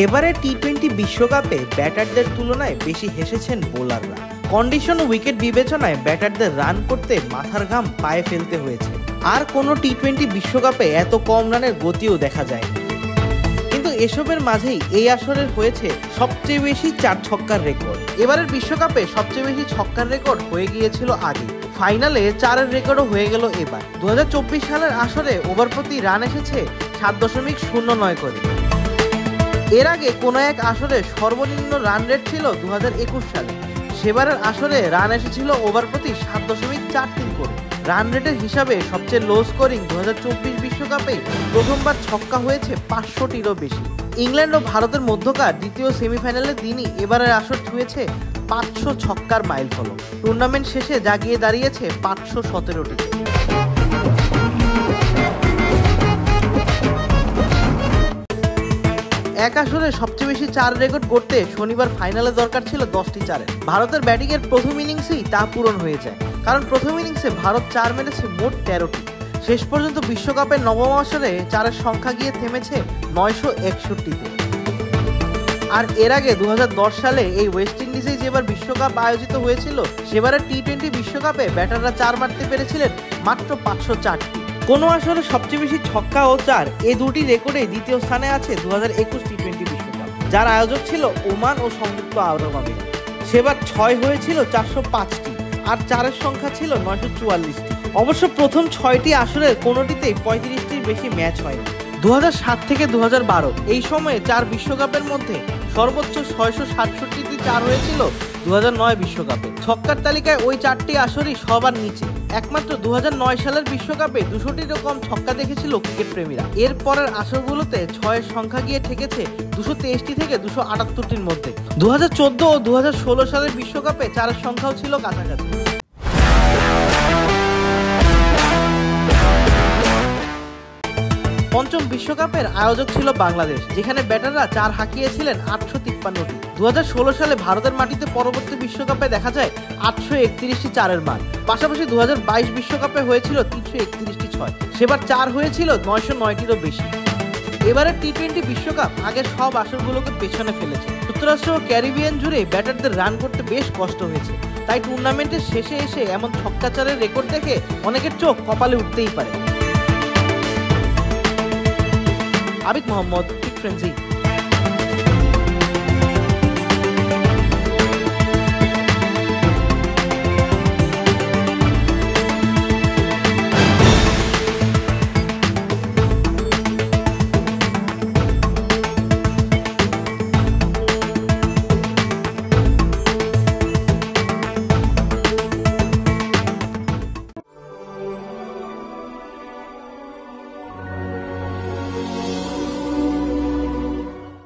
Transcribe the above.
এবারে টি-20 বিশ্বকাপে ব্যাটারদের তুলনায় বেশি হেসেছেন বোলাররা। কন্ডিশন ও উইকেট বিবেচনায় ব্যাটারদের রান করতে মাথার ঘাম পায়ে ফেলতে হয়েছে। আর কোনো টি-20 বিশ্বকাপে এত কম রানের গতিও দেখা যায়নি। কিন্তু এসবের মাঝেই এই আসরের হয়েছে সবচেয়ে বেশি 4 ছক্কার রেকর্ড। এবারের বিশ্বকাপে সবচেয়ে বেশি ছক্কার রেকর্ড হয়ে গিয়েছিল আগে, ফাইনালে 4-এর রেকর্ডও হয়ে গেল এবার। 2024 সালের আসরে ওভার প্রতি রান এসেছে 7.09 করে। এর আগে কোনো এক আসরে সর্বনিম্ন রান রেট ছিল 2021 সালে। সেবারের আসরে রান এসেছিল ওভার প্রতি 7.43 করে। রান রেটের হিসাবে সবচেয়ে লো স্কোরিং 2024 বিশ্বকাপে প্রথমবার ছক্কা হয়েছে 500টিরও বেশি। ইংল্যান্ড ও ভারতের মধ্যকার দ্বিতীয় সেমিফাইনালের দিনই এবারের আসর ছুঁয়েছে 500 ছক্কার মাইল ফলক। টুর্নামেন্ট শেষে যা গিয়ে দাঁড়িয়েছে 517টিতে। এক আসরে সবচেয়ে বেশি 4 রেকর্ড করতে শনিবার ফাইনালে দরকার ছিল 10টি 4-এর। ভারতের ব্যাটিংয়ের প্রথম ইনিংসেই তা পূরণ হয়ে যায়, কারণ প্রথম ইনিংসে ভারত 4 মেরেছে মোট 13টি। শেষ পর্যন্ত বিশ্বকাপের নবম আসরে 4-এর সংখ্যা গিয়ে থেমেছে 961-তে। আর এর আগে 2010 সালে এই ওয়েস্ট ইন্ডিজে যেবার বিশ্বকাপ আয়োজিত হয়েছিল, সেবারের টি-20 বিশ্বকাপে ব্যাটাররা 4 মারতে পেরেছিলেন মাত্র 504টি। কোনো আসরে সবচেয়ে বেশি ছক্কা ও 4 এই দুটি রেকর্ডে দ্বিতীয় স্থানে আছে 2021 টি-20 বিশ্বকাপ, যার আয়োজক ছিল ওমান ও সংযুক্ত আরব আমিরাত। সেবার 6 হয়েছিল 405টি, আর 4-এর সংখ্যা ছিল 944টি। অবশ্য প্রথম 6টি আসরের কোনোটিতেই 35টির বেশি ম্যাচ হয়নি। 2007 থেকে 2012 এই সময়ে 4 বিশ্বকাপের মধ্যে সর্বোচ্চ 667টি 4 হয়েছিল 2009 বিশ্বকাপে। ছক্কার তালিকায় ওই 4টি আসরই সবার নিচে। একমাত্র 2009 সালের বিশ্বকাপে 200টিরও কম ছক্কা দেখেছিল ক্রিকেট প্রেমীরা। এর পরের আসরগুলোতে 6-এর সংখ্যা গিয়ে ঠেকেছে 223টি থেকে 278টির মধ্যে। 2014 ও 2016 সালের বিশ্বকাপে 4-এর সংখ্যাও ছিল কাছাকাছি। পঞ্চম বিশ্বকাপের আয়োজক ছিল বাংলাদেশ, যেখানে ব্যাটাররা 4 হাঁকিয়েছিলেন 853টি। 2016 সালে ভারতের মাটিতে পরবর্তী বিশ্বকাপে দেখা যায় 831টি 4-এর মান। পাশাপাশি 2022 বিশ্বকাপে হয়েছিল 331টি 6। সেবার 4 হয়েছিল 909টিরও বেশি। এবারের টি-20 বিশ্বকাপ আগের সব আসরগুলোকে পেছনে ফেলেছে। যুক্তরাষ্ট্র ও ক্যারিবিয়ান জুড়ে ব্যাটারদের রান করতে বেশ কষ্ট হয়েছে। তাই টুর্নামেন্টের শেষে এসে এমন ছক্কাচারের রেকর্ড দেখে অনেকের চোখ কপালে উঠতেই পারে। আবিদ মোহাম্মদ, ক্রিক ফ্রেন্সি।